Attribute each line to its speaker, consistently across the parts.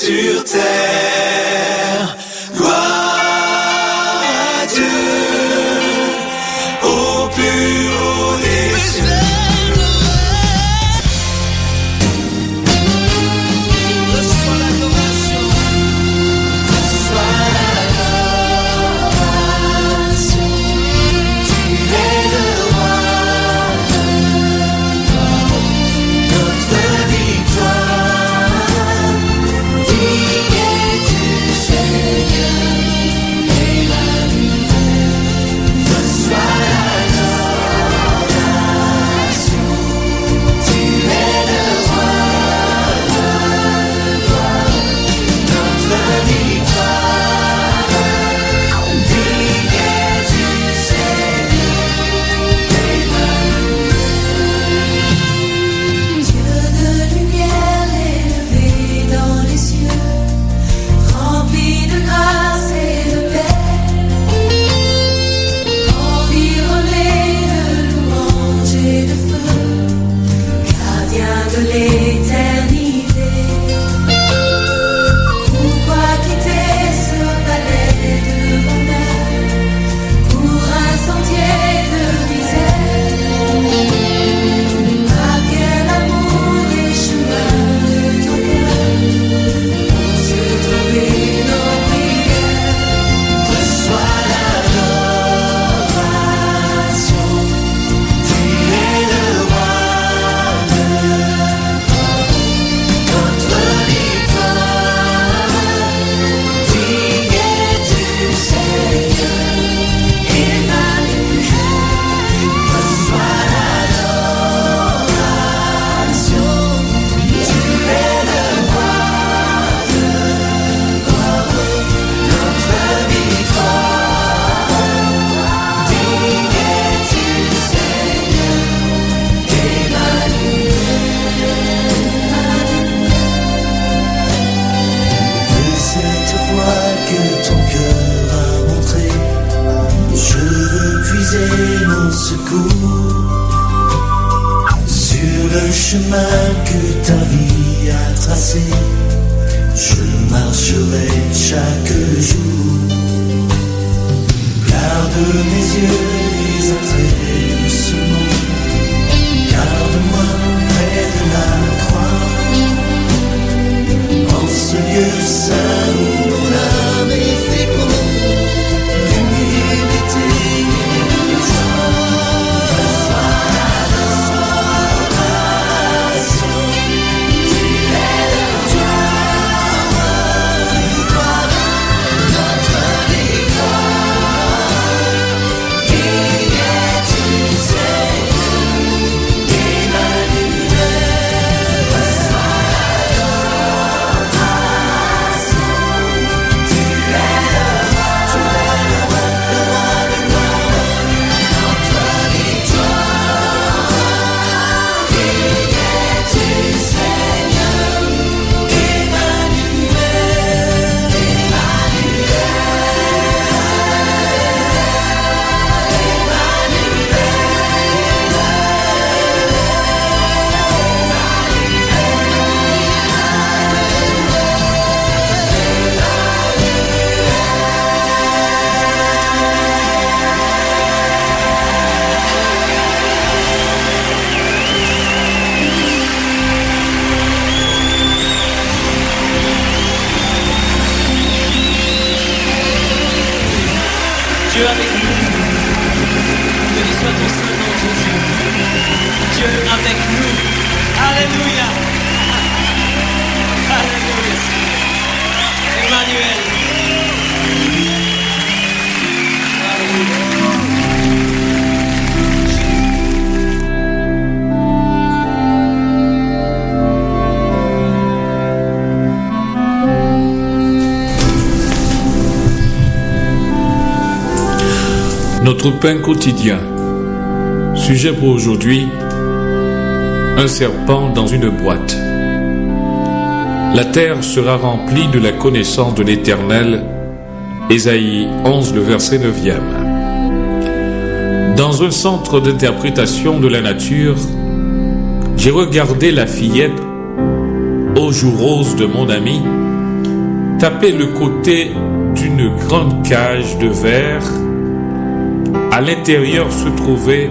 Speaker 1: sur terre. Gloire à Dieu, au plus haut des cieux. Reçois l'adoration, reçois l'adoration. Tu es le roi, notre victoire. Digne es-tu, Seigneur, Emmanuel. Reçois l'adoration. Tu es le roi, notre victoire. Digne es-tu, Seigneur, Emmanuel. Dieu de lumière élevé dans les cieux, rempli de grâce et de paix, environné de louanges et de feu, gardien de l'éternité. Pourquoi quitter ce palais de bonheur pour un sentier de misère? Par quel amour les chemins de ton cœur ont su trouver nos prières? Reçois l'adoration. Tu es le roi, notre victoire. Digne es-tu, Seigneur, Emmanuel. Reçois l'adoration. Tu es le roi, notre victoire. Digne es-tu, Seigneur, Emmanuel. De cette voix que ton cœur a montrée, je veux puiser mon secours sur le chemin que ta vie a tracé. Je marcherai chaque jour. Garde mes yeux les attraits de ce monde. Garde-moi près de la croix, en ce lieu saint où mon âme est féconde, d'humilité et de joie. Reçois l'adoration. Tu es le roi, notre victoire. Digne es-tu, Seigneur, Emmanuel. Reçois l'adoration. Tu es le roi, notre victoire. Digne es-tu, Seigneur, Emmanuel, Dieu avec nous. Béni soit ton saint nom, Jésus. Dieu avec nous. Alléluia. Alléluia. Emmanuel.
Speaker 2: Notre pain quotidien. Sujet pour aujourd'hui, un serpent dans une boîte. La terre sera remplie de la connaissance de l'Éternel. Ésaïe 11, le verset 9e. Dans un centre d'interprétation de la nature, j'ai regardé la fillette aux joues roses de mon ami tapait le côté d'une grande cage de verre. À l'intérieur se trouvait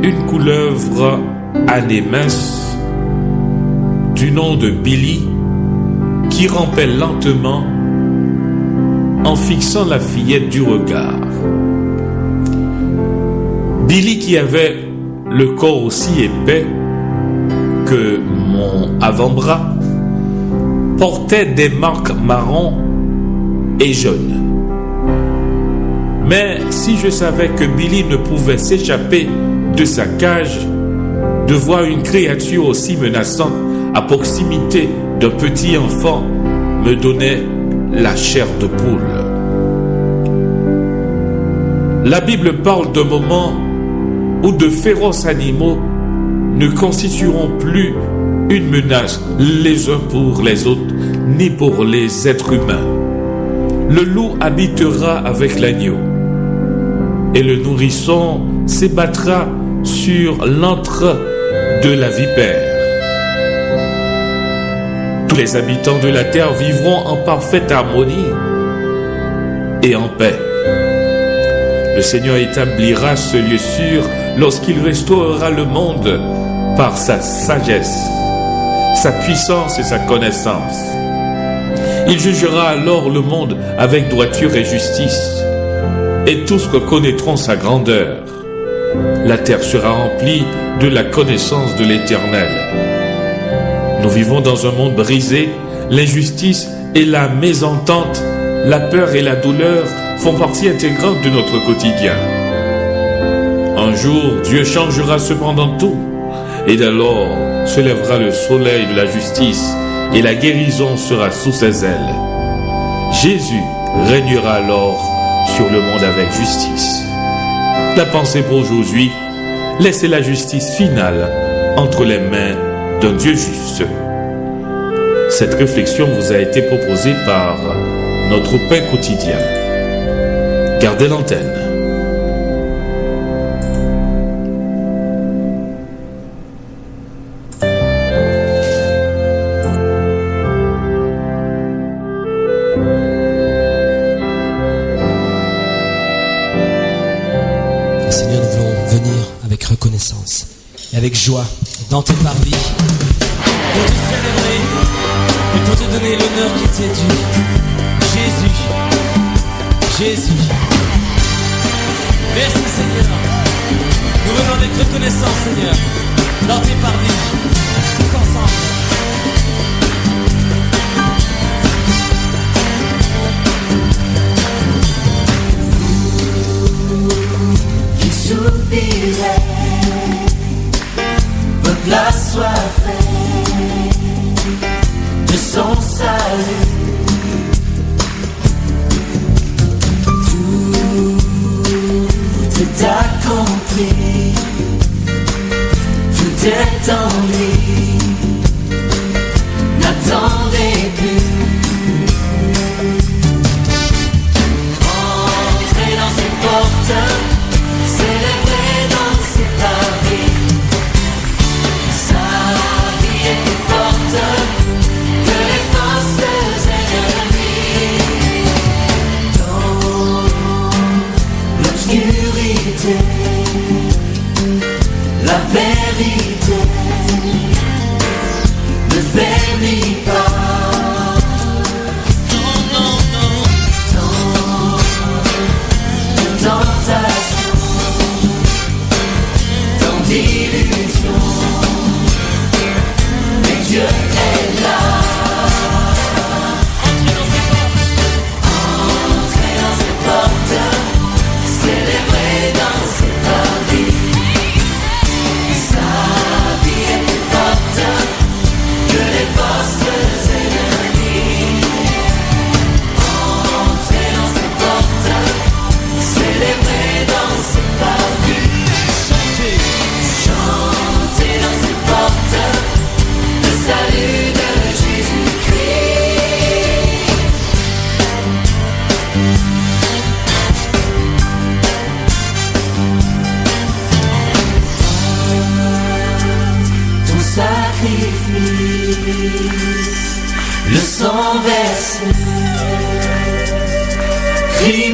Speaker 2: une couleuvre à nez mince du nom de Billy qui rampait lentement en fixant la fillette du regard. Billy, qui avait le corps aussi épais que mon avant-bras, portait des marques marron et jaunes. Mais si je savais que Billy ne pouvait s'échapper de sa cage, de voir une créature aussi menaçante à proximité d'un petit enfant me donnait la chair de poule. La Bible parle d'un moment où de féroces animaux ne constitueront plus une menace les uns pour les autres, ni pour les êtres humains. Le loup habitera avec l'agneau, et le nourrisson s'ébattra sur l'antre de la vipère. Tous les habitants de la terre vivront en parfaite harmonie et en paix. Le Seigneur établira ce lieu sûr lorsqu'il restaurera le monde par sa sagesse, sa puissance et sa connaissance. Il jugera alors le monde avec droiture et justice, et tous reconnaîtront sa grandeur. La terre sera remplie de la connaissance de l'Éternel. Nous vivons dans un monde brisé, l'injustice et la mésentente, la peur et la douleur font partie intégrante de notre quotidien. Un jour, Dieu changera cependant tout, et alors se lèvera le soleil de la justice, et la guérison sera sous ses ailes. Jésus régnera alors sur le monde avec justice. La pensée pour aujourd'hui, laissez la justice finale entre les mains d'un Dieu juste. Cette réflexion vous a été proposée par Notre Pain Quotidien. Gardez l'antenne.
Speaker 3: Seigneur, nous voulons venir avec reconnaissance et avec joie dans tes parvis pour te célébrer et pour te donner l'honneur qui t'est dû. Jésus, Jésus. Merci Seigneur. Nous venons avec reconnaissance Seigneur dans tes parvis, tous ensemble.
Speaker 1: J'oublierai, votre place soit faite de son salut. Tout est accompli, tout est en lui. N'attendez plus. Entrez dans ses portes. Célébrer dans ses parvis, sa vie est plus forte que les forces le sang versé, Christ